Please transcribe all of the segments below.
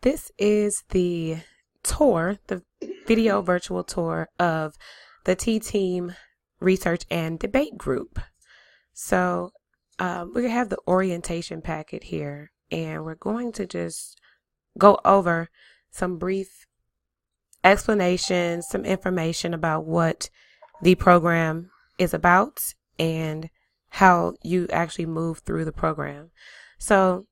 This is the the video virtual tour of the T-Team Research and Debate Group. So we have the orientation packet here, and we're going to just go over some brief explanations, some information about what the program is about and how you actually move through the program. So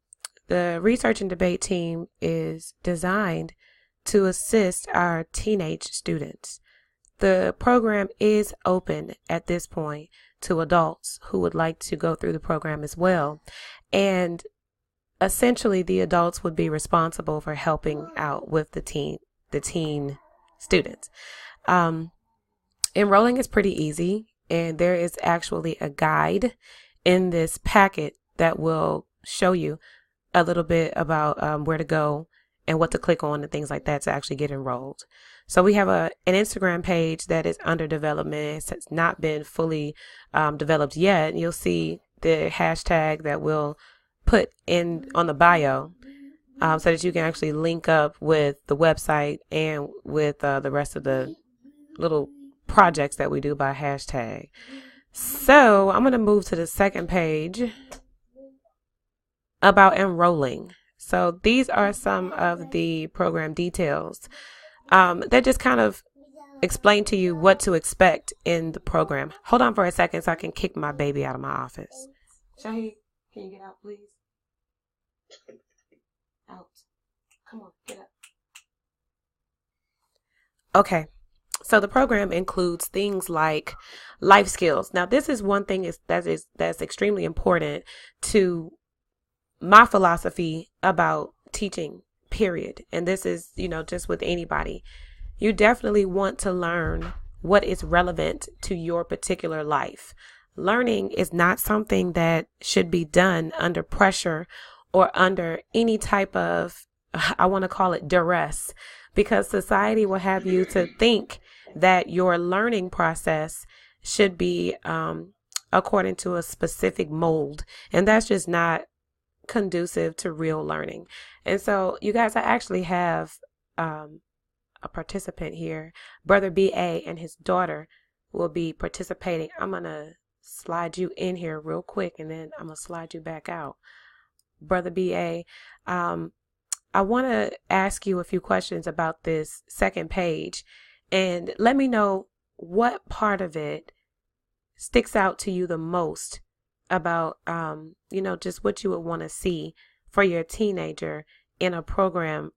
the research and debate team is designed to assist our teenage students. The program is open at this point to adults who would like to go through the program as well. And essentially, the adults would be responsible for helping out with the teen students. Enrolling is pretty easy, and there is actually a guide in this packet that will show you a little bit about where to go and what to click on and things like that to actually get enrolled. So we have an Instagram page that is under development. It's not been fully developed yet. You'll see the hashtag that we'll put in on the bio so that you can actually link up with the website and with the rest of the little projects that we do by hashtag. So I'm going to move to the second page about enrolling. So these are some of the program details that just kind of explain to you what to expect in the program. Hold on for a second so I can kick my baby out of my office. Shahi, can you get out, please? Out. Come on, get up. Okay. So the program includes things like life skills. Now, this is one thing that's extremely important to my philosophy about teaching, period. And this is, just with anybody. You definitely want to learn what is relevant to your particular life. Learning is not something that should be done under pressure or under any type of, I want to call it duress, because society will have you to think that your learning process should be according to a specific mold. And that's just not conducive to real learning. And so, you guys, I actually have a participant here. Brother B.A. and his daughter will be participating. I'm going to slide you in here real quick, and then I'm going to slide you back out. Brother B.A., I want to ask you a few questions about this second page, and let me know what part of it sticks out to you the most about, just what you would want to see for your teenager in a program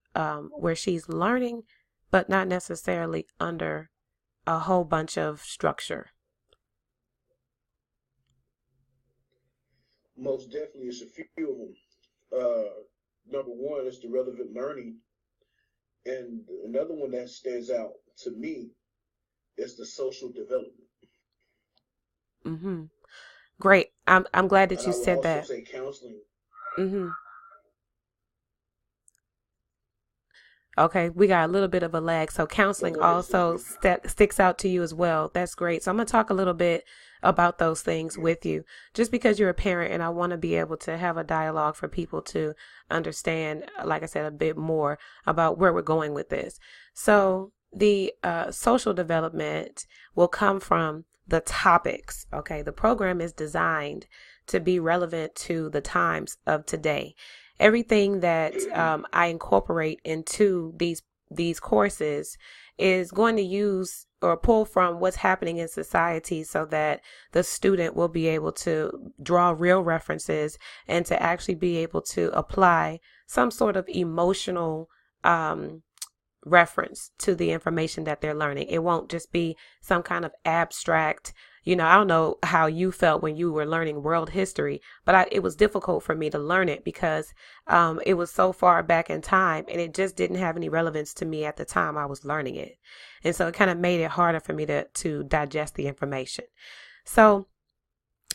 where she's learning, but not necessarily under a whole bunch of structure. Most definitely, it's a few of them. Number one is the relevant learning. And another one that stands out to me is the social development. Mm-hmm. Great. I'm glad that And you I would said also that. say counseling. Mm-hmm. Okay, we got a little bit of a lag. So counseling also sticks out to you as well. That's great. So I'm going to talk a little bit about those things with you, just because you're a parent and I want to be able to have a dialogue for people to understand, like I said, a bit more about where we're going with this. So the social development will come from the topics. Okay, the program is designed to be relevant to the times of today. Everything that I incorporate into these courses is going to use or pull from what's happening in society so that the student will be able to draw real references and to actually be able to apply some sort of emotional reference to the information that they're learning. It won't just be some kind of abstract, I don't know how you felt when you were learning world history, but it was difficult for me to learn it because it was so far back in time and it just didn't have any relevance to me at the time I was learning it. And so it kind of made it harder for me to digest the information. So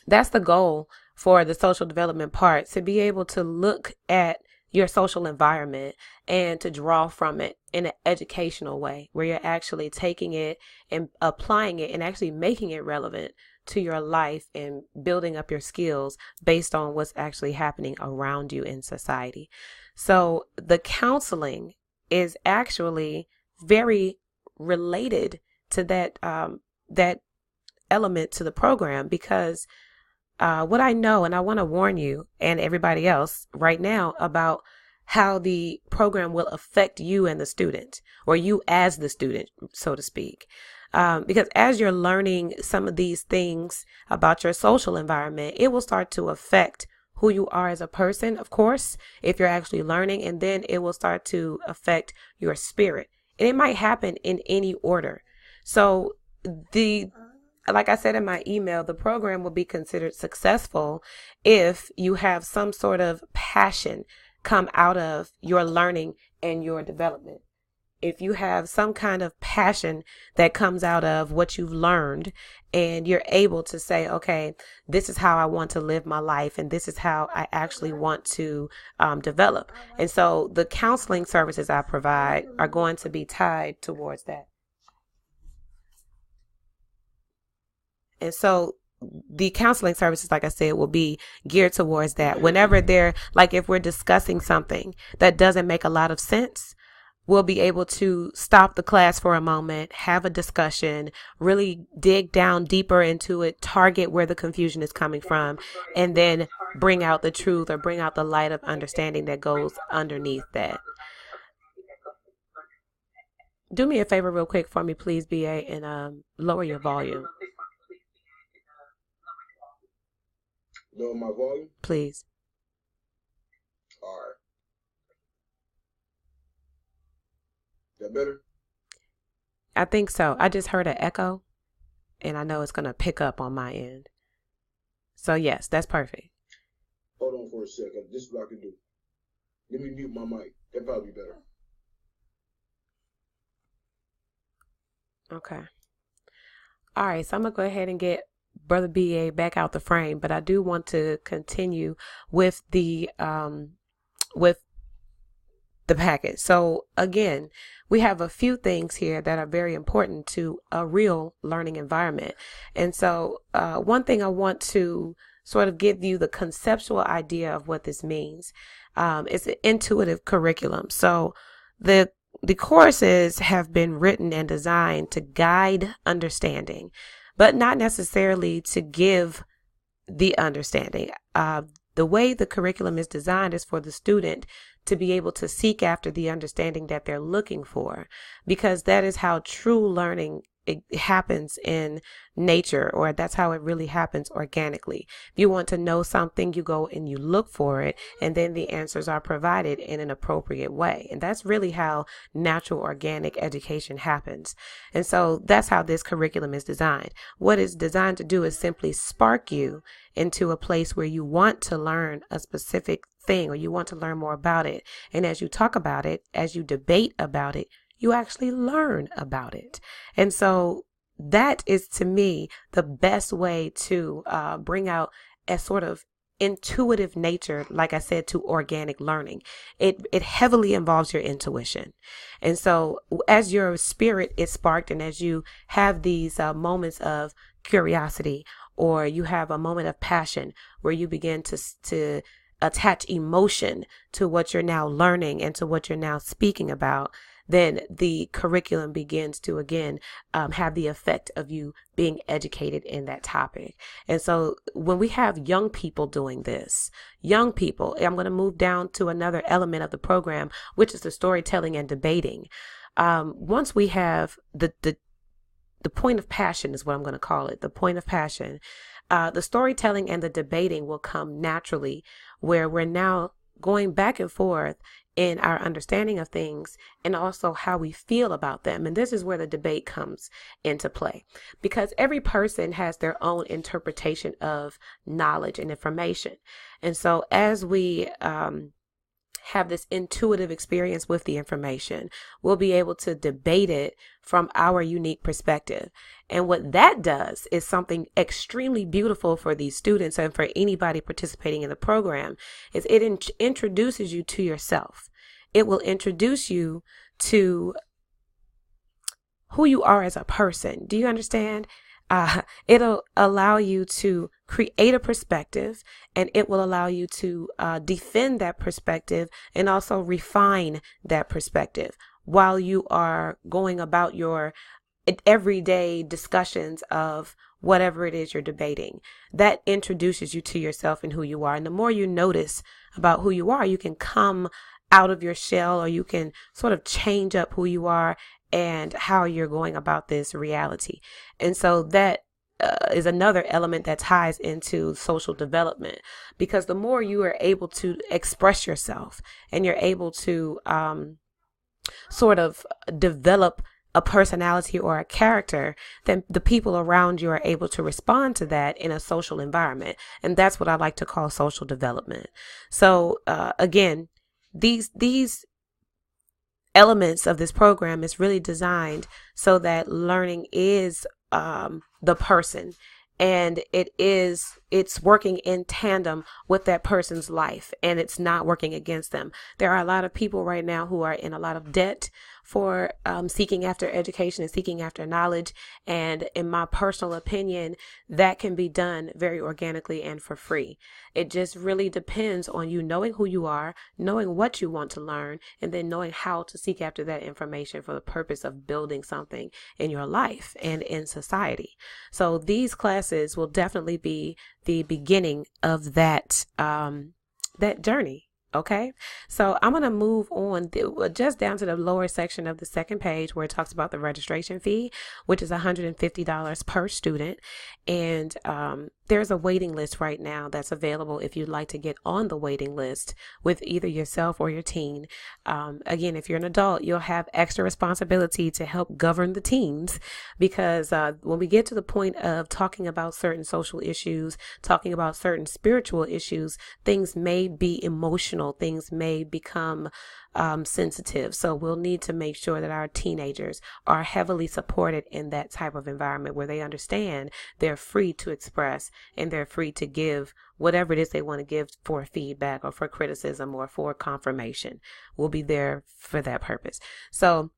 that's the goal for the social development part, to be able to look at your social environment and to draw from it in an educational way where you're actually taking it and applying it and actually making it relevant to your life and building up your skills based on what's actually happening around you in society. So the counseling is actually very related to that element to the program, because what I know, and I want to warn you and everybody else right now about how the program will affect you and the student, or you as the student, so to speak. Because as you're learning some of these things about your social environment, it will start to affect who you are as a person, of course, if you're actually learning, and then it will start to affect your spirit. And it might happen in any order. So the like I said in my email, the program will be considered successful if you have some sort of passion come out of your learning and your development. If you have some kind of passion that comes out of what you've learned, and you're able to say, okay, this is how I want to live my life, and this is how I actually want to develop. And so the counseling services I provide are going to be tied towards that. And so the counseling services, like I said, will be geared towards that. Whenever they're like, if we're discussing something that doesn't make a lot of sense, we'll be able to stop the class for a moment, have a discussion, really dig down deeper into it, target where the confusion is coming from, and then bring out the truth, or bring out the light of understanding that goes underneath that. Do me a favor real quick for me, please, BA, and lower your volume, Lower my volume. please. All right. That better? I think so. I just heard an echo, and I know it's going to pick up on my end. So yes, that's perfect. Hold on for a second. This is what I can do. Let me mute my mic. That'd probably be better. Okay. All right. So I'm going to go ahead and get Brother BA back out the frame, but I do want to continue with the packet. So again, we have a few things here that are very important to a real learning environment. And so one thing I want to sort of give you the conceptual idea of what this means is an intuitive curriculum. So the courses have been written and designed to guide understanding, but not necessarily to give the understanding. The way the curriculum is designed is for the student to be able to seek after the understanding that they're looking for, because that is how true learning it happens in nature, or that's how it really happens organically. If you want to know something, you go and you look for it, and then the answers are provided in an appropriate way. And that's really how natural organic education happens. And so that's how this curriculum is designed. What it's designed to do is simply spark you into a place where you want to learn a specific thing, or you want to learn more about it. And as you talk about it, as you debate about it, you actually learn about it. And so that is, to me, the best way to bring out a sort of intuitive nature, like I said, to organic learning. It heavily involves your intuition. And so as your spirit is sparked, and as you have these moments of curiosity, or you have a moment of passion where you begin to attach emotion to what you're now learning and to what you're now speaking about, then the curriculum begins to, again, have the effect of you being educated in that topic. And so when we have young people doing this, young people, I'm going to move down to another element of the program, which is the storytelling and debating. Once we have the point of passion is what I'm going to call it, the point of passion, the storytelling and the debating will come naturally, where we're now going back and forth in our understanding of things and also how we feel about them. And this is where the debate comes into play, because every person has their own interpretation of knowledge and information. And so as we have this intuitive experience with the information, we'll be able to debate it from our unique perspective. And what that does is something extremely beautiful for these students and for anybody participating in the program, is it introduces you to yourself. It will introduce you to who you are as a person. Do you understand? It'll allow you to create a perspective, and it will allow you to defend that perspective and also refine that perspective while you are going about your everyday discussions of whatever it is you're debating. That introduces you to yourself and who you are. And the more you notice about who you are, you can come out of your shell, or you can sort of change up who you are and how you're going about this reality. And so that is another element that ties into social development, because the more you are able to express yourself and you're able to sort of develop a personality or a character, then the people around you are able to respond to that in a social environment. And that's what I like to call social development. So again, these elements of this program is really designed so that learning is the person, and it's working in tandem with that person's life, and it's not working against them. There are a lot of people right now who are in a lot of debt for seeking after education and seeking after knowledge. And in my personal opinion, that can be done very organically and for free. It just really depends on you knowing who you are, knowing what you want to learn, and then knowing how to seek after that information for the purpose of building something in your life and in society. So these classes will definitely be the beginning of that journey. Okay, so I'm going to move on just down to the lower section of the second page where it talks about the registration fee, which is $150 per student. And there's a waiting list right now that's available if you'd like to get on the waiting list with either yourself or your teen. Again, if you're an adult, you'll have extra responsibility to help govern the teens, because when we get to the point of talking about certain social issues, talking about certain spiritual issues, things may be emotional, things may become sensitive. So we'll need to make sure that our teenagers are heavily supported in that type of environment where they understand they're free to express and they're free to give whatever it is they want to give for feedback or for criticism or for confirmation. We'll be there for that purpose. So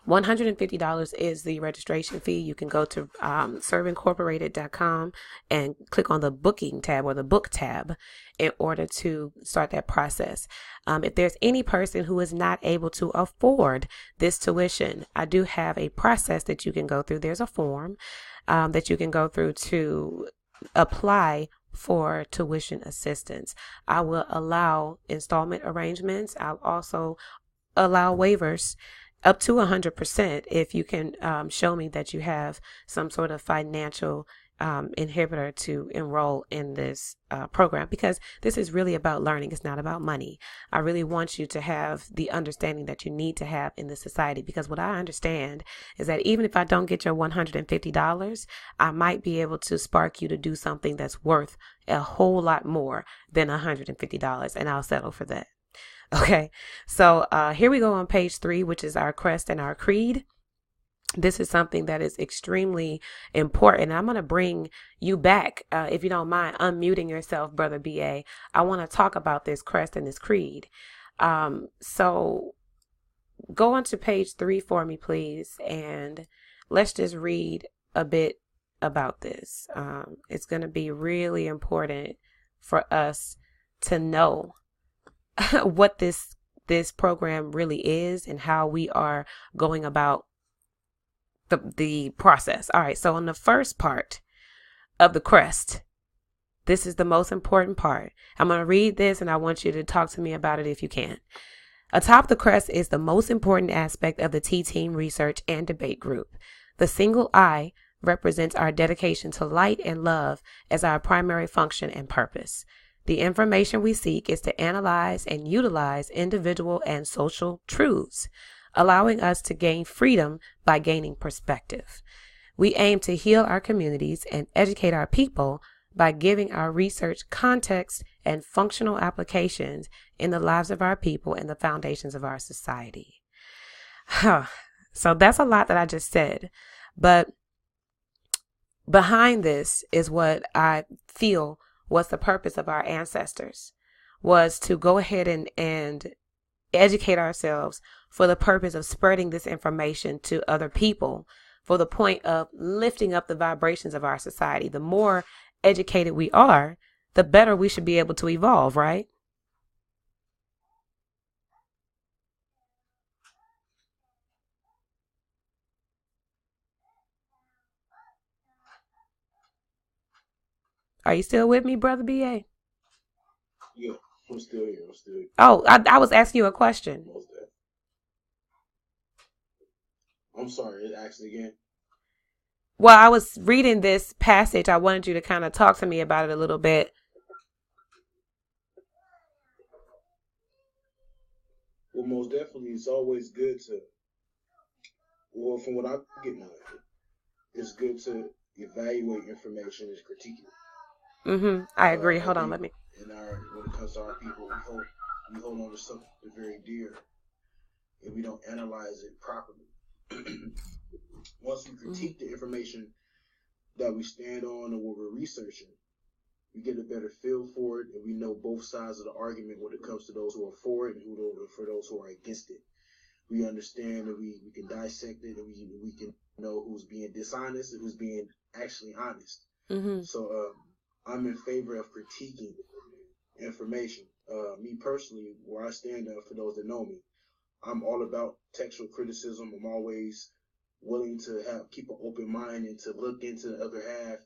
$150 is the registration fee. You can go to serveincorporated.com and click on the booking tab or the book tab in order to start that process. If there's any person who is not able to afford this tuition, I do have a process that you can go through. There's a form that you can go through to apply for tuition assistance. I will allow installment arrangements. I'll also allow waivers up to 100% if you can show me that you have some sort of financial inhibitor to enroll in this program, because this is really about learning. It's not about money. I really want you to have the understanding that you need to have in this society, because what I understand is that even if I don't get your $150, I might be able to spark you to do something that's worth a whole lot more than $150, and I'll settle for that. Okay, so here we go on page 3, which is our crest and our creed. This is something that is extremely important. I'm going to bring you back, if you don't mind unmuting yourself, Brother BA. I want to talk about this crest and this creed. So go on to page 3 for me, please, and let's just read a bit about this. It's going to be really important for us to know what this program really is and how we are going about the process. All right, so on the first part of the crest, this is the most important part. I'm going to read this and I want you to talk to me about it if you can. Atop the crest is the most important aspect of the T-Team research and debate group. The single I represents our dedication to light and love as our primary function and purpose. The information we seek is to analyze and utilize individual and social truths, allowing us to gain freedom by gaining perspective. We aim to heal our communities and educate our people by giving our research context and functional applications in the lives of our people and the foundations of our society. So that's a lot that I just said, but behind this is what I feel was the purpose of our ancestors, was to go ahead and educate ourselves for the purpose of spreading this information to other people for the point of lifting up the vibrations of our society. The more educated we are, the better we should be able to evolve, right? Are you still with me, Brother BA? Yeah, I'm still here. I'm still here. Oh, I was asking you a question. Most definitely. I'm sorry. Ask it again. Well, I was reading this passage. I wanted you to kind of talk to me about it a little bit. Well, most definitely, it's always good to. Well, from what I'm getting out of it, it's good to evaluate information and critique it. I agree. I Hold on, think let me. when it comes to our people, we hold on to something very dear, and we don't analyze it properly. Once we critique the information that we stand on or what we're researching, we get a better feel for it, and we know both sides of the argument when it comes to those who are for it and for those who are against it. We understand that we can dissect it, and we can know who's being dishonest and who's being actually honest. So I'm in favor of critiquing information. Me personally, where I stand up for those that know me, I'm all about textual criticism. I'm always willing to keep an open mind and to look into the other half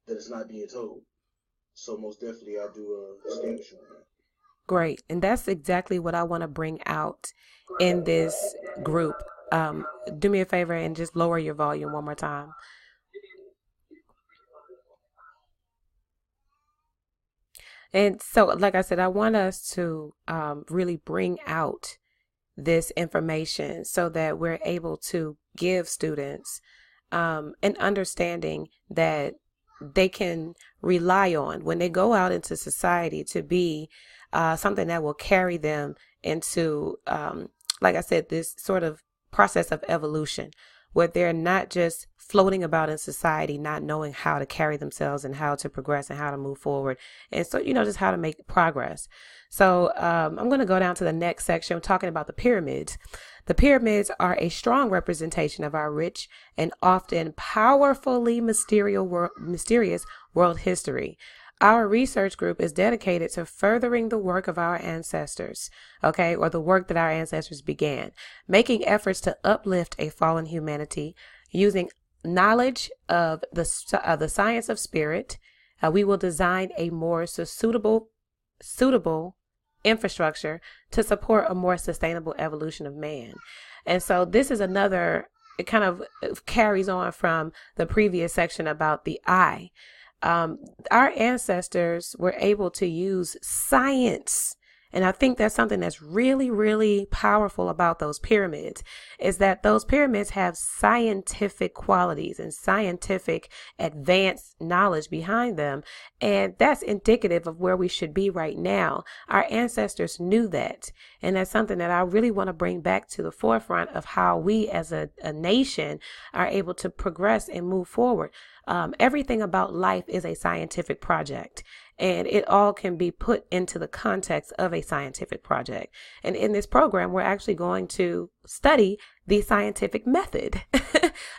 that is not being told. So most definitely, I do stand with you on that. Great. And that's exactly what I want to bring out in this group. Do me a favor and just lower your volume one more time. And so, like I said, I want us to really bring out this information so that we're able to give students an understanding that they can rely on when they go out into society to be something that will carry them into, like I said, this sort of process of evolution where they're not just floating about in society, not knowing how to carry themselves and how to progress and how to move forward. And so, just how to make progress. So I'm going to go down to the next section talking about the pyramids. The pyramids are a strong representation of our rich and often powerfully mysterious world history. Our research group is dedicated to furthering the work of our ancestors, or the work that our ancestors began, making efforts to uplift a fallen humanity using knowledge of the science of spirit. We will design a more suitable infrastructure to support a more sustainable evolution of man. And so this is another, it kind of carries on from the previous section about the eye. Our ancestors were able to use science. And I think that's something that's really, really powerful about those pyramids is that those pyramids have scientific qualities and scientific advanced knowledge behind them. And that's indicative of where we should be right now. Our ancestors knew that. And that's something that I really want to bring back to the forefront of how we as a nation are able to progress and move forward. Everything about life is a scientific project. And it all can be put into the context of a scientific project. And in this program, we're actually going to study the scientific method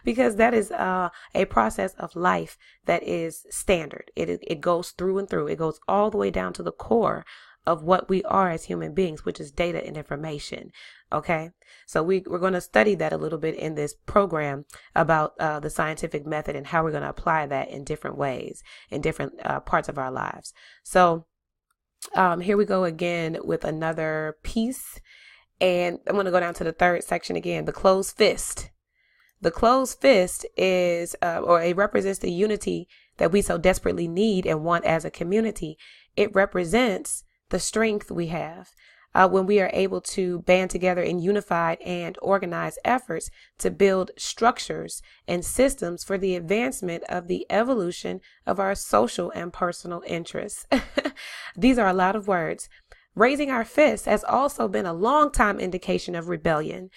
because that is a process of life that is standard. It goes through and through. It goes all the way down to the core of what we are as human beings, which is data and information. Okay, so we're going to study that a little bit in this program about the scientific method and how we're going to apply that in different ways, in different parts of our lives. So here we go again with another piece. And I'm going to go down to the third section again, the closed fist. The closed fist is, or it represents the unity that we so desperately need and want as a community. It represents the strength we have when we are able to band together in unified and organized efforts to build structures and systems for the advancement of the evolution of our social and personal interests. These are a lot of words. Raising our fists has also been a long time indication of rebellion.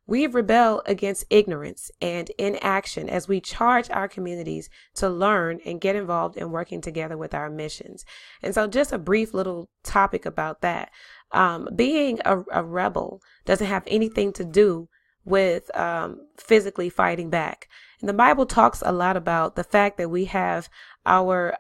We rebel against ignorance and inaction as we charge our communities to learn and get involved in working together with our missions. And so just a brief little topic about that. Being a rebel doesn't have anything to do with physically fighting back. And the Bible talks a lot about the fact that we have our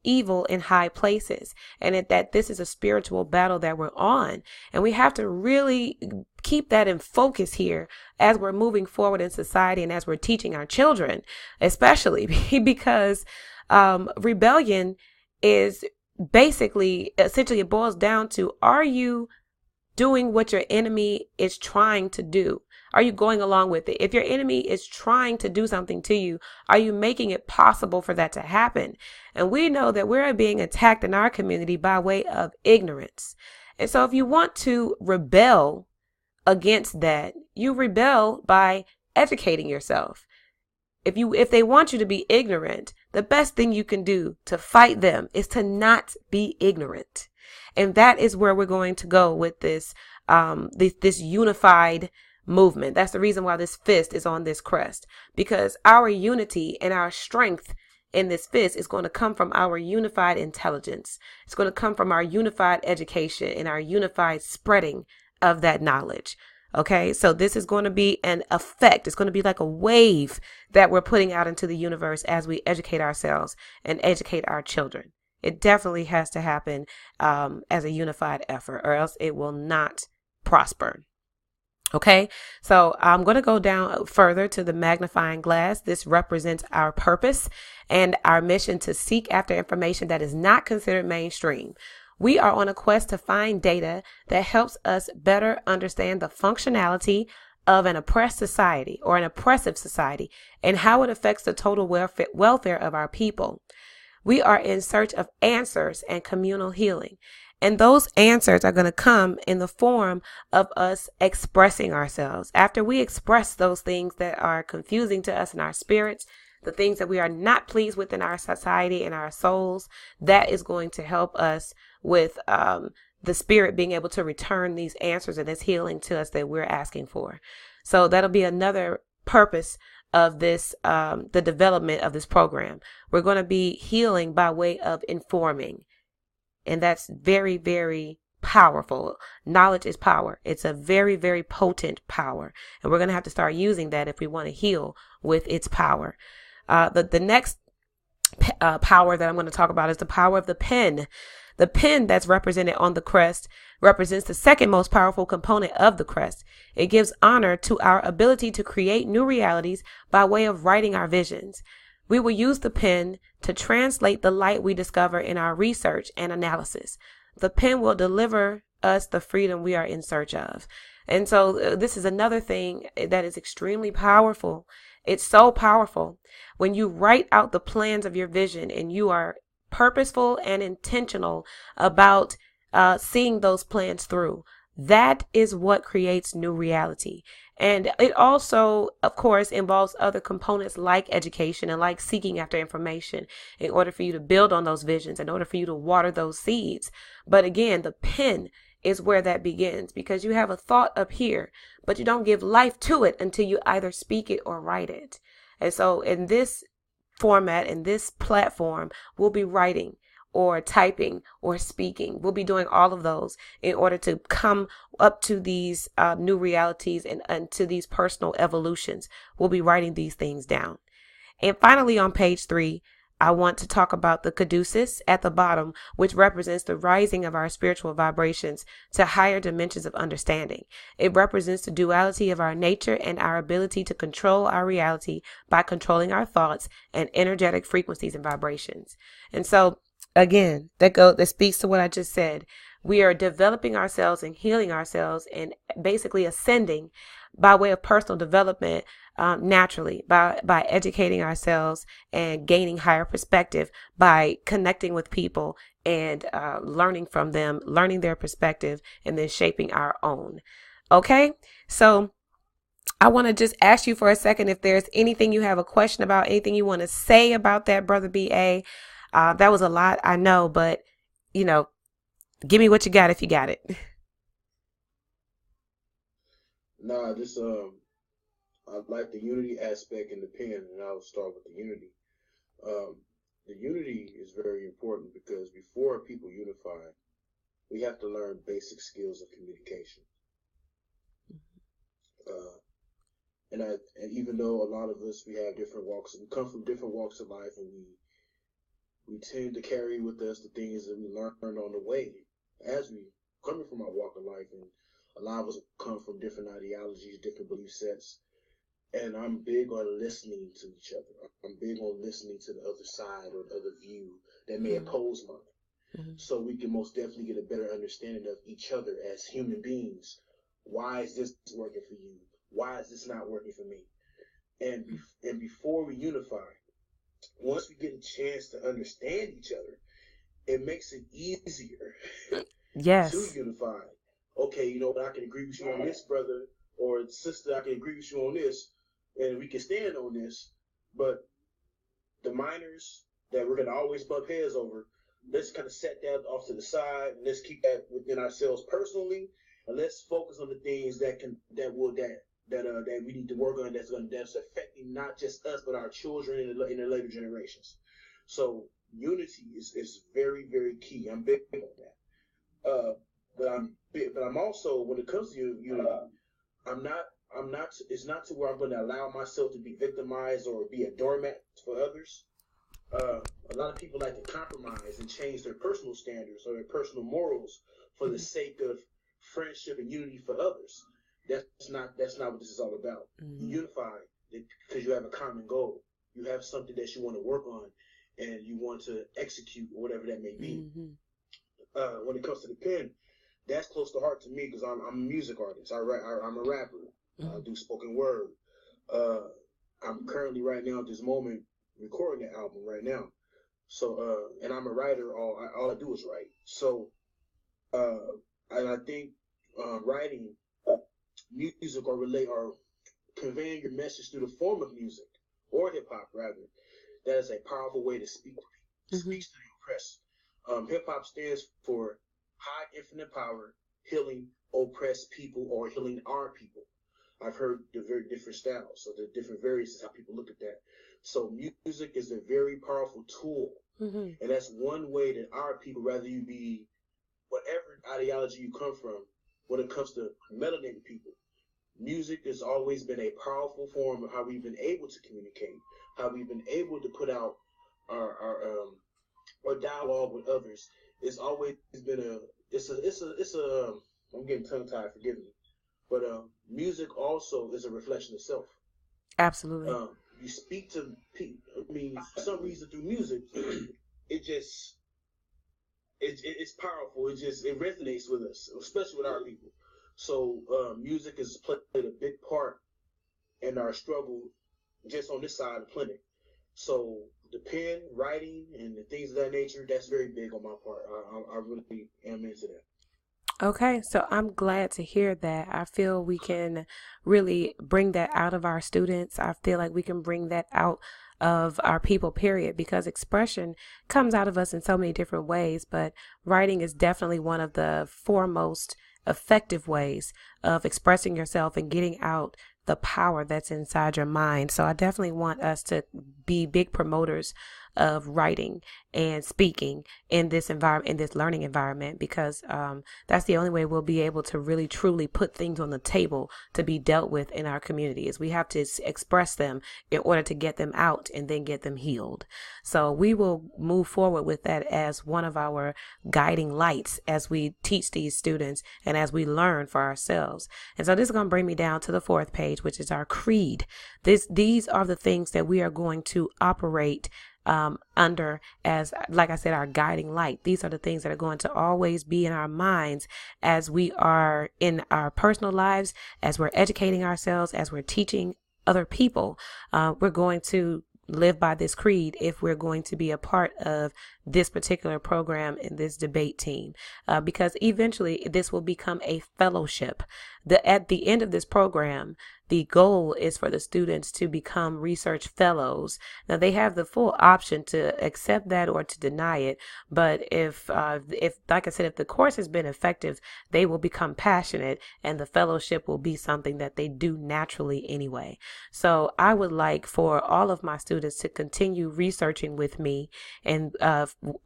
evil in high places, and that this is a spiritual battle that we're on. And we have to really keep that in focus here as we're moving forward in society and as we're teaching our children, especially because rebellion is basically, essentially, it boils down to, are you doing what your enemy is trying to do? Are you going along with it? If your enemy is trying to do something to you, are you making it possible for that to happen? And we know that we're being attacked in our community by way of ignorance. And so if you want to rebel against that, you rebel by educating yourself. If they want you to be ignorant, the best thing you can do to fight them is to not be ignorant. And that is where we're going to go with this unified movement. That's the reason why this fist is on this crest, because our unity and our strength in this fist is going to come from our unified intelligence. It's going to come from our unified education and our unified spreading of that knowledge. Okay, so this is going to be an effect. It's going to be like a wave that we're putting out into the universe as we educate ourselves and educate our children. It definitely has to happen as a unified effort, or else it will not prosper. Okay, so I'm going to go down further to the magnifying glass. This represents our purpose and our mission to seek after information that is not considered mainstream. We are on a quest to find data that helps us better understand the functionality of an oppressed society or an oppressive society and how it affects the total welfare of our people. We are in search of answers and communal healing. And those answers are going to come in the form of us expressing ourselves. After we express those things that are confusing to us in our spirits, the things that we are not pleased with in our society and our souls, that is going to help us with the spirit being able to return these answers and this healing to us that we're asking for. So that'll be another purpose of this, the development of this program. We're going to be healing by way of informing. And that's very, very powerful. Knowledge is power. It's a very, very potent power. And we're going to have to start using that if we want to heal with its power. The next power that I'm going to talk about is the power of the pen. The pen that's represented on the crest represents the second most powerful component of the crest. It gives honor to our ability to create new realities by way of writing our visions. We will use the pen to translate the light we discover in our research and analysis. The pen will deliver us the freedom we are in search of. And so this is another thing that is extremely powerful. It's so powerful when you write out the plans of your vision and you are purposeful and intentional about seeing those plans through. That is what creates new reality. And it also, of course, involves other components like education and like seeking after information in order for you to build on those visions, in order for you to water those seeds. But again, the pen is where that begins, because you have a thought up here, but you don't give life to it until you either speak it or write it. And so in this format, in this platform, we'll be writing or typing or speaking. We'll be doing all of those in order to come up to these new realities and to these personal evolutions. We'll be writing these things down. And finally, on page 3, I want to talk about the caduceus at the bottom, which represents the rising of our spiritual vibrations to higher dimensions of understanding. It represents the duality of our nature and our ability to control our reality by controlling our thoughts and energetic frequencies and vibrations. And so, again, that speaks to what I just said. We are developing ourselves and healing ourselves and basically ascending by way of personal development naturally, by educating ourselves and gaining higher perspective, by connecting with people and learning from them, learning their perspective, and then shaping our own. Okay, so I want to just ask you for a second if there's anything you have a question about, anything you want to say about that, Brother B.A. That was a lot, I know, but, give me what you got if you got it. Nah, just I like the unity aspect in the pen, and I'll start with the unity. The unity is very important because before people unify, we have to learn basic skills of communication. And even though a lot of us, we have different walks, we come from different walks of life, and we tend to carry with us the things that we learned on the way as we coming from our walk of life. And a lot of us come from different ideologies, different belief sets. And I'm big on listening to each other. I'm big on listening to the other side or the other view that may oppose mine. So we can most definitely get a better understanding of each other as human beings. Why is this working for you? Why is this not working for me? And before we unify, once we get a chance to understand each other, it makes it easier to unify. Okay, you know what? I can agree with you on this, brother or sister. I can agree with you on this, and we can stand on this. But the minors that we're gonna always bump heads over, let's kind of set that off to the side, and let's keep that within ourselves personally, and let's focus on the things that we need to work on. That's affecting not just us but our children in the later generations. So unity is very, very key. I'm big on that. But I'm also, when it comes to unity, I'm not. It's not to where I'm going to allow myself to be victimized or be a doormat for others. A lot of people like to compromise and change their personal standards or their personal morals for the sake of friendship and unity for others. That's not what this is all about. Unify because you have a common goal. You have something that you want to work on and you want to execute, or whatever that may be. When it comes to the pen, that's close to heart to me because I'm a music artist. I'm a rapper. I do spoken word. I'm currently right now at this moment recording the album right now. So and I'm a writer. All I do is write. So and I think writing music or conveying your message through the form of music or hip hop rather, that is a powerful way to speak to people. Speaks to the oppressed. Hip hop stands for high infinite power, healing oppressed people or healing our people. I've heard the very different styles, so the different variants how people look at that. So music is a very powerful tool, and that's one way that our people, rather you be whatever ideology you come from, when it comes to melanated people, music has always been a powerful form of how we've been able to communicate, how we've been able to put out our dialogue with others. It's always been I'm getting tongue tied, forgive me. But music also is a reflection of self. Absolutely. You speak to people. I mean, for some reason through music, it's powerful. It resonates with us, especially with our people. So music has played a big part in our struggle just on this side of the planet. So the pen, writing, and the things of that nature, that's very big on my part. I really am into that. Okay, so I'm glad to hear that. I feel we can really bring that out of our students. I feel like we can bring that out of our people, period, because expression comes out of us in so many different ways, but writing is definitely one of the foremost effective ways of expressing yourself and getting out the power that's inside your mind. So I definitely want us to be big promoters of writing and speaking in this environment, in this learning environment, because that's the only way we'll be able to really truly put things on the table to be dealt with in our community. Is we have to express them in order to get them out and then get them healed. So we will move forward with that as one of our guiding lights as we teach these students and as we learn for ourselves. And so this is going to bring me down to the fourth page, which is our creed. These are the things that we are going to operate under as, like I said, our guiding light. These are the things that are going to always be in our minds as we are in our personal lives, as we're educating ourselves, as we're teaching other people. We're going to live by this creed if we're going to be a part of this particular program and this debate team, because eventually this will become a fellowship. At the end of this program, the goal is for the students to become research fellows. Now they have the full option to accept that or to deny it. But if like I said, if the course has been effective, they will become passionate and the fellowship will be something that they do naturally anyway. So I would like for all of my students to continue researching with me and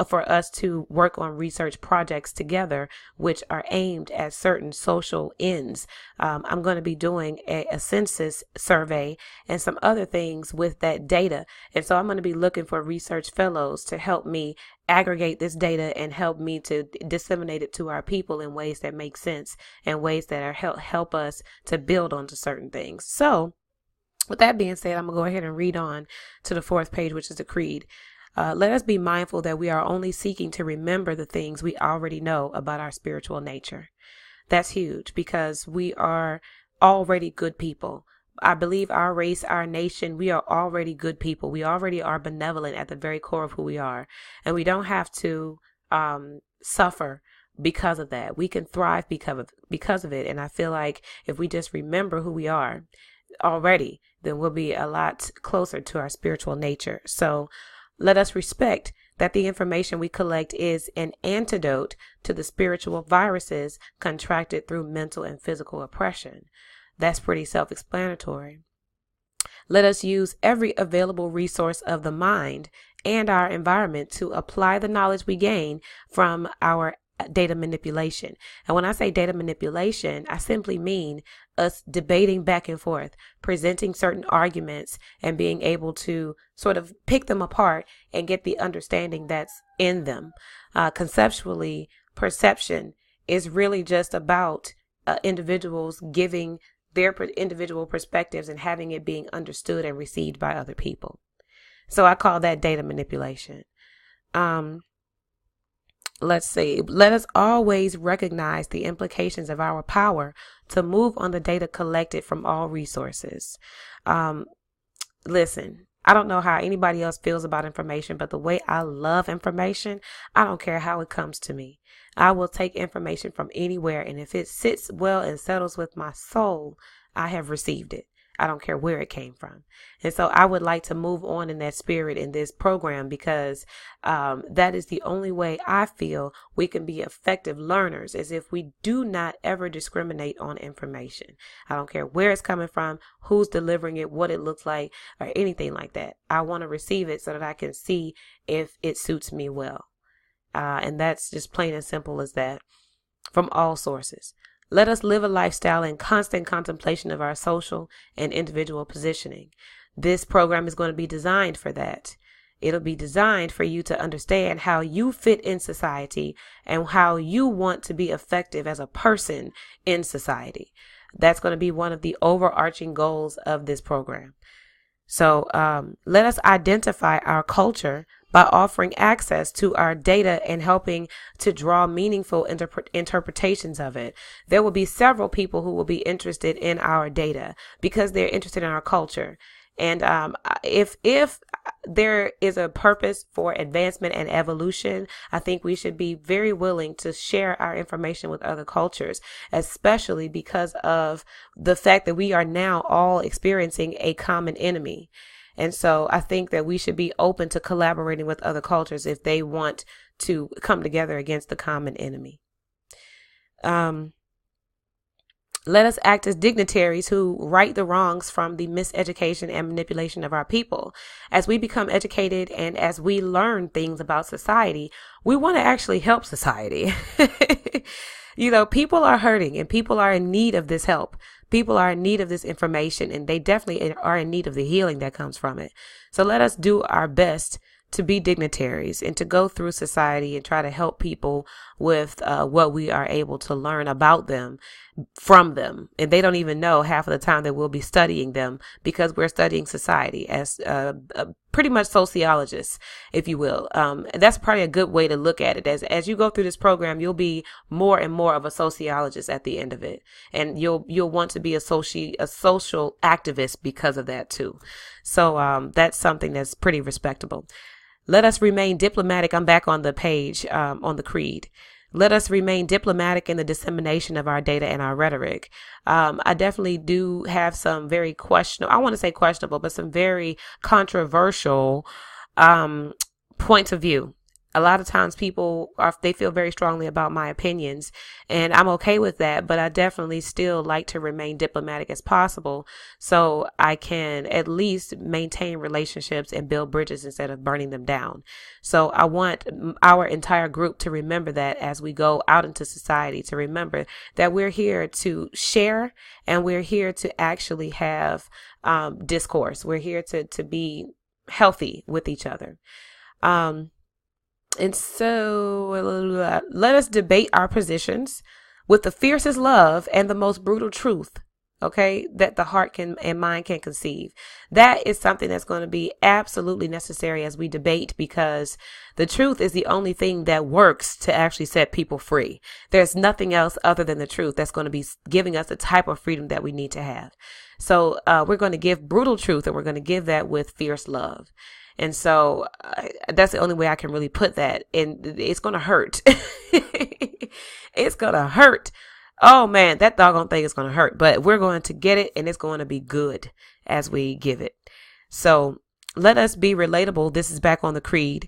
for us to work on research projects together, which are aimed at certain social ends. I'm going to be doing a census survey and some other things with that data. And so I'm going to be looking for research fellows to help me aggregate this data and help me to disseminate it to our people in ways that make sense and ways that are help us to build onto certain things. So with that being said, I'm going to go ahead and read on to the 4th page, which is the creed. Let us be mindful that we are only seeking to remember the things we already know about our spiritual nature. That's huge because we are already good people. I believe our race, our nation, we are already good people. We already are benevolent at the very core of who we are. And we don't have to suffer because of that. We can thrive because of it. And I feel like if we just remember who we are already, then we'll be a lot closer to our spiritual nature. So let us respect that the information we collect is an antidote to the spiritual viruses contracted through mental and physical oppression. That's pretty self-explanatory. Let us use every available resource of the mind and our environment to apply the knowledge we gain from our data manipulation. And when I say data manipulation, I simply mean us debating back and forth, presenting certain arguments and being able to sort of pick them apart and get the understanding that's in them. Conceptually, perception is really just about individuals giving their individual perspectives and having it being understood and received by other people. So I call that data manipulation. Let's see. Let us always recognize the implications of our power to move on the data collected from all resources. Listen, I don't know how anybody else feels about information, but the way I love information, I don't care how it comes to me. I will take information from anywhere, and if it sits well and settles with my soul, I have received it. I don't care where it came from. And so I would like to move on in that spirit in this program because that is the only way I feel we can be effective learners, is if we do not ever discriminate on information. I don't care where it's coming from, who's delivering it, what it looks like, or anything like that. I want to receive it so that I can see if it suits me well. And that's just plain and simple as that, from all sources. Let us live a lifestyle in constant contemplation of our social and individual positioning. This program is going to be designed for that. It'll be designed for you to understand how you fit in society and how you want to be effective as a person in society. That's going to be one of the overarching goals of this program. So let us identify our culture by offering access to our data and helping to draw meaningful interpretations of it. There will be several people who will be interested in our data because they're interested in our culture. And if there is a purpose for advancement and evolution, I think we should be very willing to share our information with other cultures, especially because of the fact that we are now all experiencing a common enemy. And so I think that we should be open to collaborating with other cultures if they want to come together against the common enemy. Let us act as dignitaries who right the wrongs from the miseducation and manipulation of our people. As we become educated and as we learn things about society, we want to actually help society. You know, people are hurting and people are in need of this help. People are in need of this information, and they definitely are in need of the healing that comes from it. So let us do our best to be dignitaries and to go through society and try to help people with what we are able to learn about them from them. And they don't even know half of the time that we'll be studying them because we're studying society as pretty much sociologists, if you will. That's probably a good way to look at it. As you go through this program, you'll be more and more of a sociologist at the end of it. And you'll want to be a social activist because of that too. So that's something that's pretty respectable. Let us remain diplomatic. I'm back on the page on the creed. Let us remain diplomatic in the dissemination of our data and our rhetoric. I definitely do have some very questionable, I want to say questionable, but some very controversial points of view A lot of times they feel very strongly about my opinions, and I'm okay with that, but I definitely still like to remain diplomatic as possible so I can at least maintain relationships and build bridges instead of burning them down. So I want our entire group to remember that as we go out into society, to remember that we're here to share and we're here to actually have discourse. We're here to be healthy with each other. And so let us debate our positions with the fiercest love and the most brutal truth, okay, that the heart and mind can conceive. That is something that's going to be absolutely necessary as we debate, because the truth is the only thing that works to actually set people free. There's nothing else other than the truth that's going to be giving us the type of freedom that we need to have. So we're going to give brutal truth, and we're going to give that with fierce love. And so that's the only way I can really put that. And it's going to hurt. It's going to hurt. Oh, man, that doggone thing is going to hurt. But we're going to get it, and it's going to be good as we give it. So let us be relatable. This is back on the creed.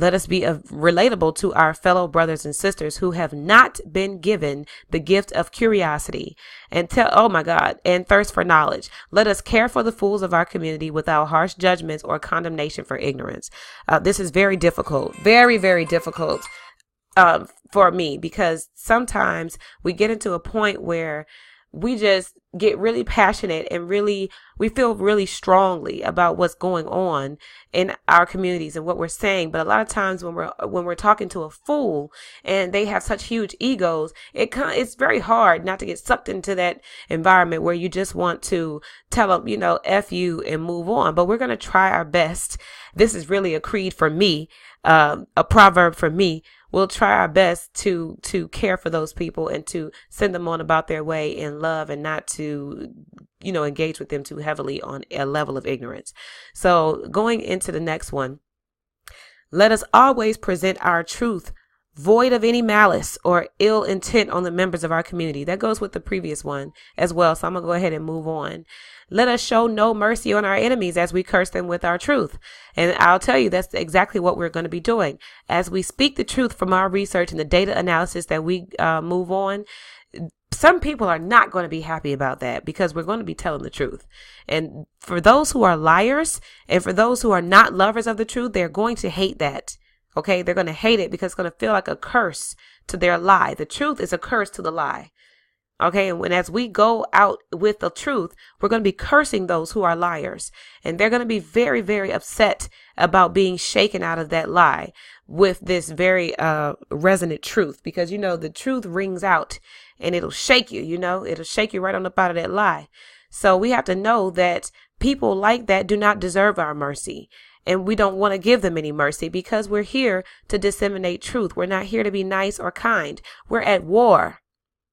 Let us be relatable to our fellow brothers and sisters who have not been given the gift of curiosity and thirst for knowledge. Let us care for the fools of our community without harsh judgments or condemnation for ignorance. This is very difficult, very, very difficult for me, because sometimes we get into a point where we just get really passionate and we feel really strongly about what's going on in our communities and what we're saying. But a lot of times when we're talking to a fool and they have such huge egos, it's very hard not to get sucked into that environment where you just want to tell them, F you and move on. But we're going to try our best. This is really a creed for me, a proverb for me. We'll try our best to care for those people and to send them on about their way in love, and not to, engage with them too heavily on a level of ignorance. So going into the next one, let us always present our truth void of any malice or ill intent on the members of our community. That goes with the previous one as well. So I'm going to go ahead and move on. Let us show no mercy on our enemies as we curse them with our truth. And I'll tell you, that's exactly what we're going to be doing. As we speak the truth from our research and the data analysis that we move on, some people are not going to be happy about that, because we're going to be telling the truth. And for those who are liars and for those who are not lovers of the truth, they're going to hate that. Okay, they're going to hate it because it's going to feel like a curse to their lie. The truth is a curse to the lie. Okay, and as we go out with the truth, we're going to be cursing those who are liars. And they're going to be very, very upset about being shaken out of that lie with this very resonant truth, because, the truth rings out and it'll shake you, it'll shake you right on up out of that lie. So we have to know that people like that do not deserve our mercy. And we don't want to give them any mercy, because we're here to disseminate truth. We're not here to be nice or kind. We're at war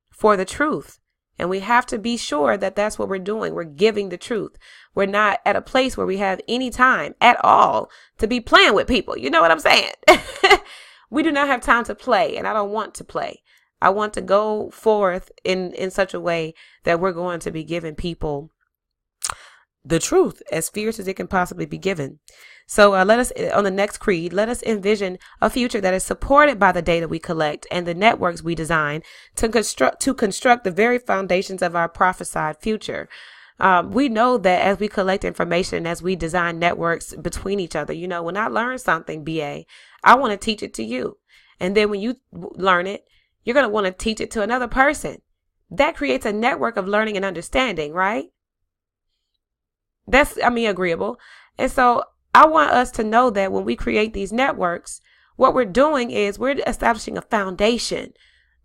for the truth. And we have to be sure that that's what we're doing. We're giving the truth. We're not at a place where we have any time at all to be playing with people. You know what I'm saying? We do not have time to play, and I don't want to play. I want to go forth in such a way that we're going to be giving people the truth as fierce as it can possibly be given. So let us, on the next creed, let us envision a future that is supported by the data we collect and the networks we design to construct the very foundations of our prophesied future. We know that as we collect information, as we design networks between each other, when I learn something, BA, I want to teach it to you. And then when you learn it, you're going to want to teach it to another person. That creates a network of learning and understanding, right? That's, agreeable. And so I want us to know that when we create these networks, what we're doing is we're establishing a foundation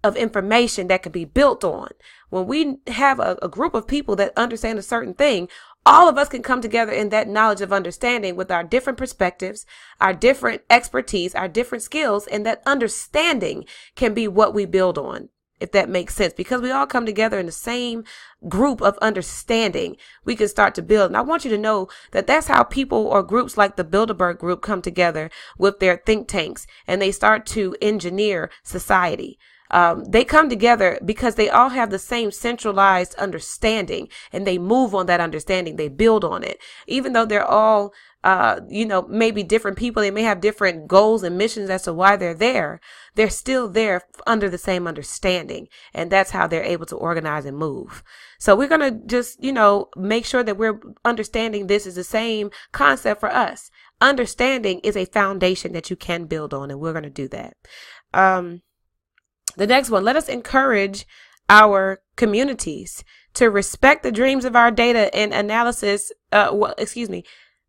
of information that can be built on. When we have a group of people that understand a certain thing, all of us can come together in that knowledge of understanding with our different perspectives, our different expertise, our different skills, and that understanding can be what we build on, if that makes sense, because we all come together in the same group of understanding. We can start to build. And I want you to know that that's how people or groups like the Bilderberg Group come together with their think tanks, and they start to engineer society. They come together because they all have the same centralized understanding, and they move on that understanding. They build on it. Even though they're all, maybe different people, they may have different goals and missions as to why they're there. They're still there under the same understanding. And that's how they're able to organize and move. So we're going to just, make sure that we're understanding this is the same concept for us. Understanding is a foundation that you can build on, and we're going to do that. The next one, let us encourage our communities to respect the dreams of our data and analysis.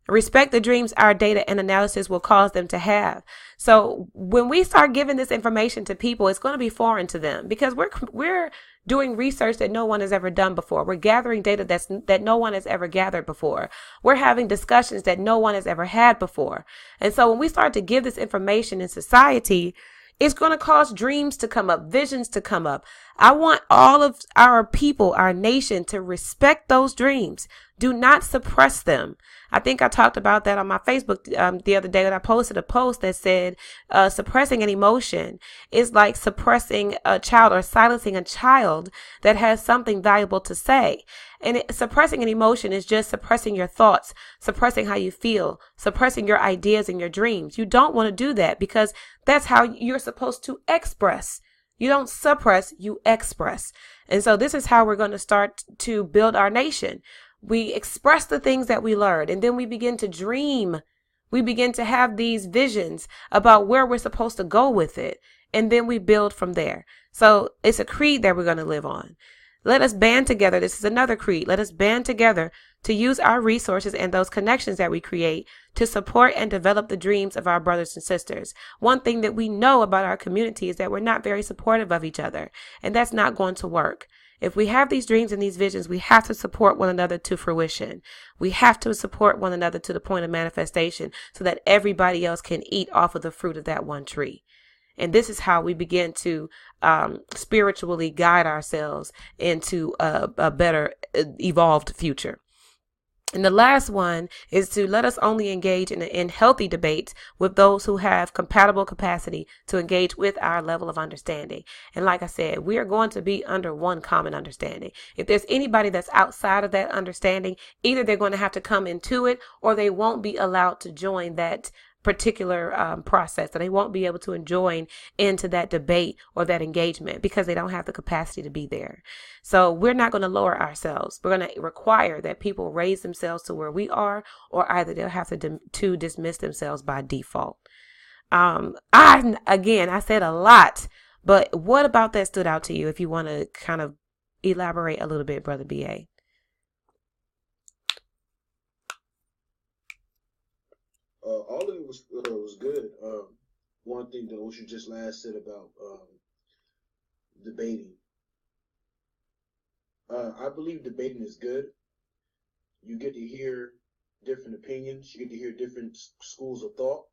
Respect the dreams our data and analysis will cause them to have. So when we start giving this information to people, it's going to be foreign to them because we're doing research that no one has ever done before. We're gathering data that no one has ever gathered before. We're having discussions that no one has ever had before. And so when we start to give this information in society, it's going to cause dreams to come up, visions to come up. I want all of our people, our nation, to respect those dreams. Do not suppress them. I think I talked about that on my Facebook the other day when I posted a post that said suppressing an emotion is like suppressing a child or silencing a child that has something valuable to say. And suppressing an emotion is just suppressing your thoughts, suppressing how you feel, suppressing your ideas and your dreams. You don't want to do that because that's how you're supposed to express. You don't suppress, you express. And so this is how we're going to start to build our nation. We express the things that we learned, and then we begin to dream. We begin to have these visions about where we're supposed to go with it, and then we build from there. So it's a creed that we're going to live on. Let us band together. This is another creed. Let us band together to use our resources and those connections that we create to support and develop the dreams of our brothers and sisters. One thing that we know about our community is that we're not very supportive of each other, and that's not going to work. If we have these dreams and these visions, we have to support one another to fruition. We have to support one another to the point of manifestation so that everybody else can eat off of the fruit of that one tree. And this is how we begin to spiritually guide ourselves into a better evolved future. And the last one is to let us only engage in healthy debates with those who have compatible capacity to engage with our level of understanding. And like I said, we are going to be under one common understanding. If there's anybody that's outside of that understanding, either they're going to have to come into it or they won't be allowed to join that particular process, that they won't be able to join into that debate or that engagement because they don't have the capacity to be there. So we're not going to lower ourselves. We're going to require that people raise themselves to where we are, or either they'll have to dismiss themselves by default. I said a lot, but what about that stood out to you? If you want to kind of elaborate a little bit, Brother BA. All of it was good. One thing that what you just last said about debating. I believe debating is good. You get to hear different opinions. You get to hear different schools of thought,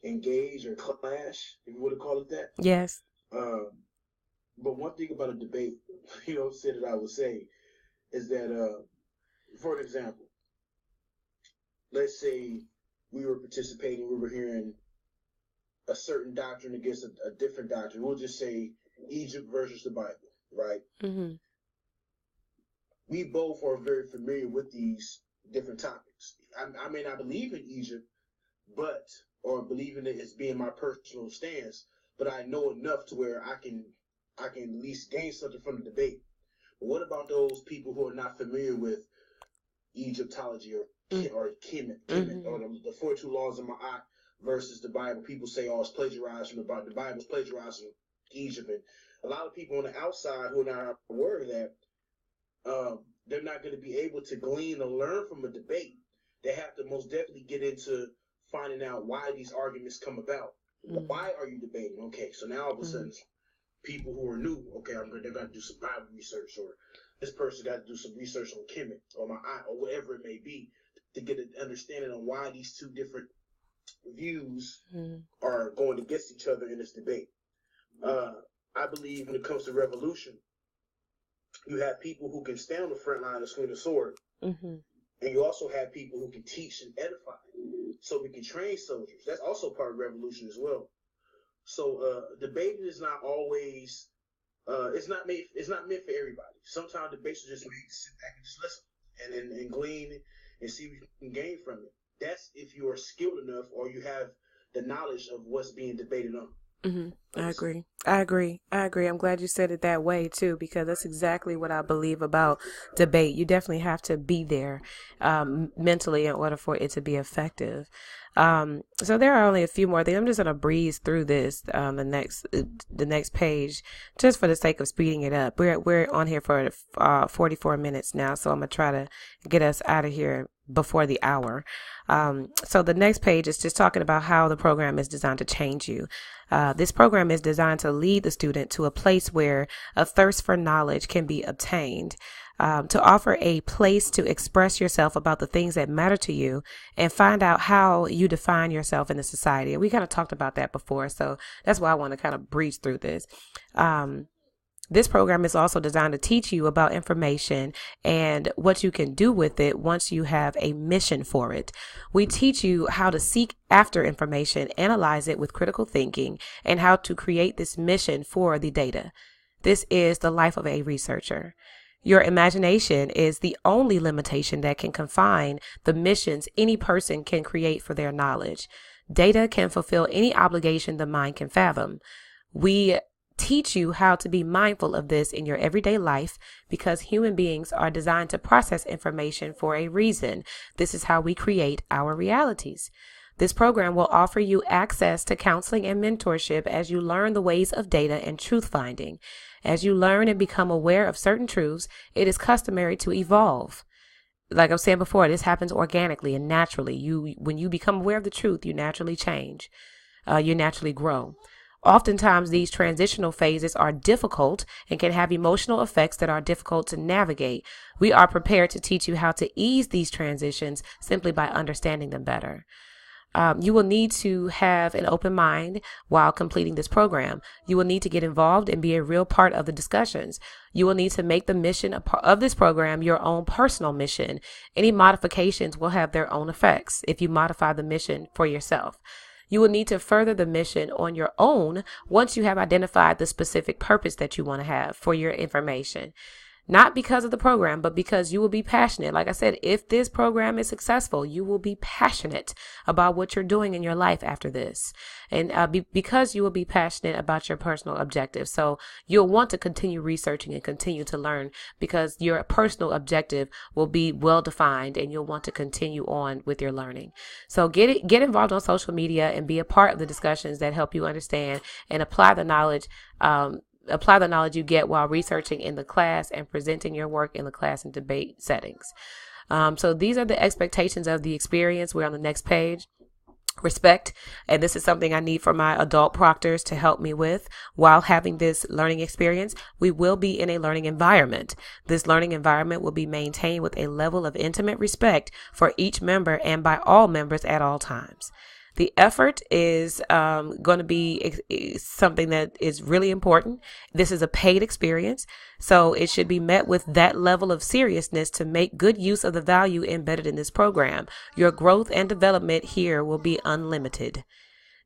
engage or clash, if you want to call it that. Yes. But one thing about a debate, that I would say is that, for an example, let's say we were participating, we were hearing a certain doctrine against a different doctrine. We'll just say Egypt versus the Bible, right? Mm-hmm. We both are very familiar with these different topics. I may not believe in Egypt, or believe in it as being my personal stance, but I know enough to where I can at least gain something from the debate. But what about those people who are not familiar with Egyptology or Kemet, or the 42 laws of Ma'at versus the Bible? People say, it's plagiarized from the Bible. The Bible's plagiarized from Egypt. And a lot of people on the outside who are not aware of that, they're not going to be able to glean or learn from a debate. They have to most definitely get into finding out why these arguments come about. Mm-hmm. Why are you debating? Okay, so now all of a sudden, people who are new, they're going to do some Bible research, or this person got to do some research on Kemet or Ma'at or whatever it may be, to get an understanding on why these two different views are going against each other in this debate. I believe when it comes to revolution, you have people who can stand on the front line and swing the sword, and you also have people who can teach and edify, so we can train soldiers. That's also part of revolution as well. So debating is not always it's not meant for everybody. Sometimes debates are just made to sit back and just listen and glean and see what you can gain from it. That's if you are skilled enough or you have the knowledge of what's being debated on. I agree. I agree. I agree. I'm glad you said it that way too, because that's exactly what I believe about debate. You definitely have to be there mentally in order for it to be effective. So there are only a few more things. I'm just gonna breeze through this the next page, just for the sake of speeding it up. We're on here for 44 minutes now, so I'm gonna try to get us out of here before the hour. So the next page is just talking about how the program is designed to change you. This program is designed to lead the student to a place where a thirst for knowledge can be obtained, to offer a place to express yourself about the things that matter to you and find out how you define yourself in the society. And we kind of talked about that before, so that's why I want to kind of breeze through this. This program is also designed to teach you about information and what you can do with it once you have a mission for it. We teach you how to seek after information, analyze it with critical thinking, and how to create this mission for the data. This is the life of a researcher. Your imagination is the only limitation that can confine the missions any person can create for their knowledge. Data can fulfill any obligation the mind can fathom. We teach you how to be mindful of this in your everyday life because human beings are designed to process information for a reason. This is how we create our realities. This program will offer you access to counseling and mentorship as you learn the ways of data and truth finding. As you learn and become aware of certain truths, it is customary to evolve. Like I was saying before, this happens organically and naturally. When you become aware of the truth, you naturally change. You naturally grow. Oftentimes, these transitional phases are difficult and can have emotional effects that are difficult to navigate. We are prepared to teach you how to ease these transitions simply by understanding them better. You will need to have an open mind while completing this program. You will need to get involved and be a real part of the discussions. You will need to make the mission of this program your own personal mission. Any modifications will have their own effects if you modify the mission for yourself. You will need to further the mission on your own once you have identified the specific purpose that you want to have for your information. Not because of the program, but because you will be passionate. Like I said, if this program is successful, you will be passionate about what you're doing in your life after this. And because you will be passionate about your personal objectives. So you'll want to continue researching and continue to learn because your personal objective will be well defined and you'll want to continue on with your learning. So get involved on social media and be a part of the discussions that help you understand and apply the knowledge you get while researching in the class and presenting your work in the class and debate settings. So these are the expectations of the experience. We're on the next page. Respect. And this is something I need for my adult proctors to help me with while having this learning experience. We will be in a learning environment. This learning environment will be maintained with a level of intimate respect for each member and by all members at all times. The effort is going to be something that is really important. This is a paid experience, so it should be met with that level of seriousness to make good use of the value embedded in this program. Your growth and development here will be unlimited.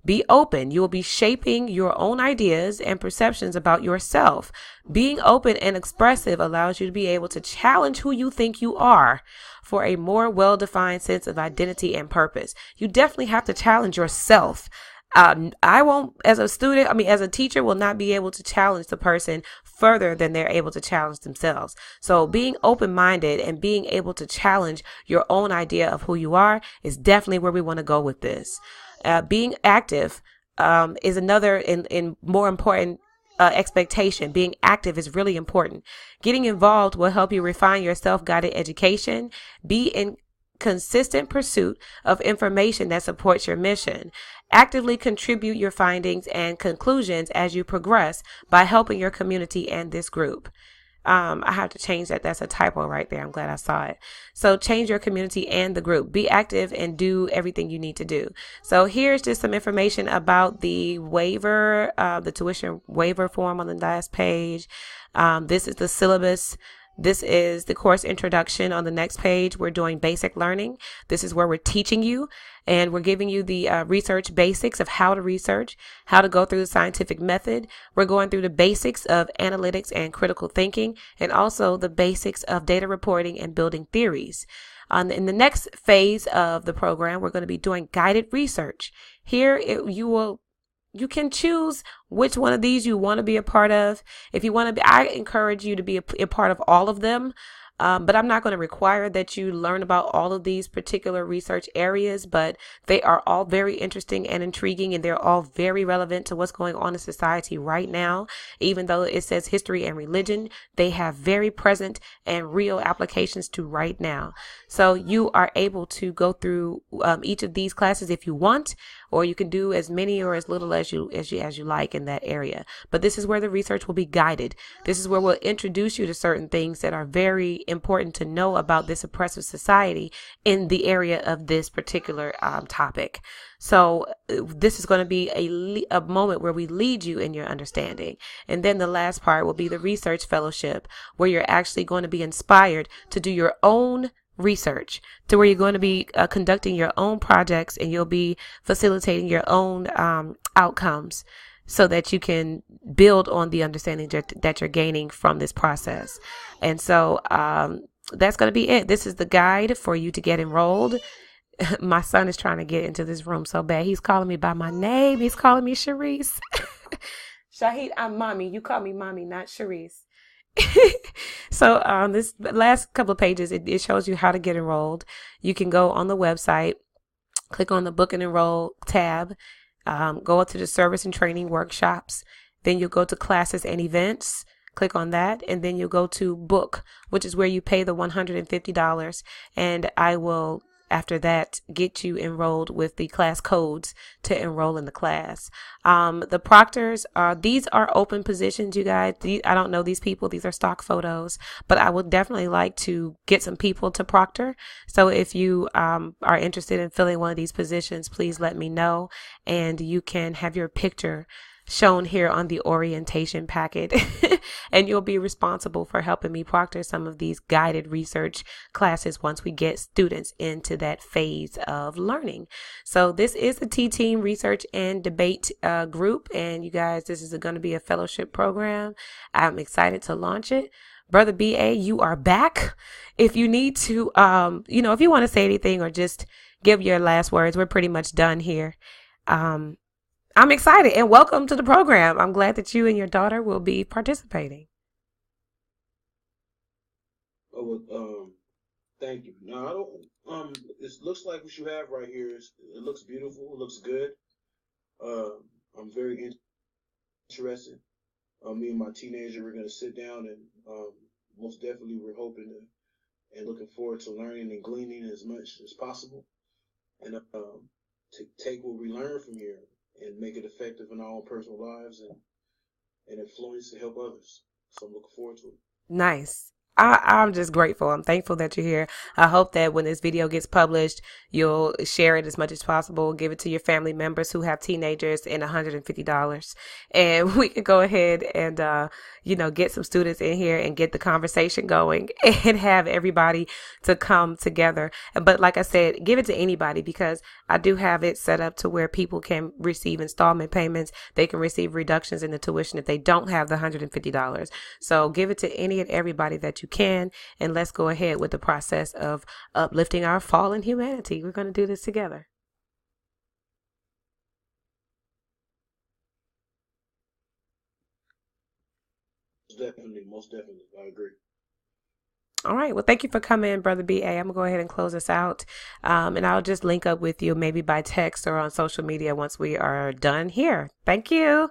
Be open. You will be shaping your own ideas and perceptions about yourself. Being open and expressive allows you to be able to challenge who you think you are for a more well-defined sense of identity and purpose. You definitely have to challenge yourself. I won't, as a teacher, will not be able to challenge the person further than they're able to challenge themselves. So being open-minded and being able to challenge your own idea of who you are is definitely where we want to go with this. Being active is another and more important expectation. Being active is really important. Getting involved will help you refine your self-guided education. Be in consistent pursuit of information that supports your mission. Actively contribute your findings and conclusions as you progress by helping your community and this group. I have to change that. That's a typo right there. I'm glad I saw it. So change your community and the group. Be active and do everything you need to do. So here's just some information about the waiver, the tuition waiver form on the last page. This is the syllabus This is the course introduction. On the next page, we're doing basic learning. This is where we're teaching you and we're giving you the research basics of how to research, how to go through the scientific method. We're going through the basics of analytics and critical thinking, and also the basics of data reporting and building theories. In the next phase of the program, we're going to be doing guided research. Here, you can choose which one of these you want to be a part of. If you want to be, I encourage you to be a part of all of them. But I'm not going to require that you learn about all of these particular research areas, but they are all very interesting and intriguing, and they're all very relevant to what's going on in society right now. Even though it says history and religion, they have very present and real applications to right now. So you are able to go through each of these classes if you want, or you can do as many or as little as you like in that area. But this is where the research will be guided. This is where we'll introduce you to certain things that are very important to know about this oppressive society in the area of this particular topic. So this is going to be a moment where we lead you in your understanding. And then the last part will be the research fellowship, where you're actually going to be inspired to do your own research, to where you're going to be conducting your own projects, and you'll be facilitating your own outcomes, so that you can build on the understanding that you're gaining from this process. And so that's going to be it. This is the guide for you to get enrolled. My son is trying to get into this room so bad. He's calling me by my name. He's calling me Sharice. Shahid, I'm mommy. You call me mommy, not Sharice. So this last couple of pages, it shows you how to get enrolled. You can go on the website, click on the book and enroll tab, go to the service and training workshops. Then you'll go to classes and events. Click on that, and then you'll go to book, which is where you pay the $150. And I will, after that, get you enrolled with the class codes to enroll in the class. The proctors these are open positions, you guys. I don't know these people. These are stock photos, but I would definitely like to get some people to proctor. So if you are interested in filling one of these positions, please let me know, and you can have your picture shown here on the orientation packet. And you'll be responsible for helping me proctor some of these guided research classes once we get students into that phase of learning. So this is the T-Team Research and Debate group. And you guys, this is going to be a fellowship program. I'm excited to launch it. Brother BA, you are back. If you need to, if you want to say anything or just give your last words, we're pretty much done here. I'm excited, and welcome to the program. I'm glad that you and your daughter will be participating. Oh, well, thank you. No, I don't. It looks like what you have right here it looks beautiful. It looks good. I'm very interested. Me and my teenager, we're gonna sit down and most definitely we're hoping to and looking forward to learning and gleaning as much as possible, and to take what we learn from here and make it effective in our own personal lives and influence to help others. So I'm looking forward to it. Nice. I'm just grateful. I'm thankful that you're here. I hope that when this video gets published, you'll share it as much as possible. Give it to your family members who have teenagers, and $150. And we can go ahead and, get some students in here and get the conversation going and have everybody to come together. But like I said, give it to anybody, because I do have it set up to where people can receive installment payments. They can receive reductions in the tuition if they don't have the $150. So give it to any and everybody that you can, and let's go ahead with the process of uplifting our fallen humanity. We're going to do this together. Most definitely, I agree. All right. Well, thank you for coming, Brother BA. I'm going to go ahead and close this out. And I'll just link up with you maybe by text or on social media once we are done here. Thank you.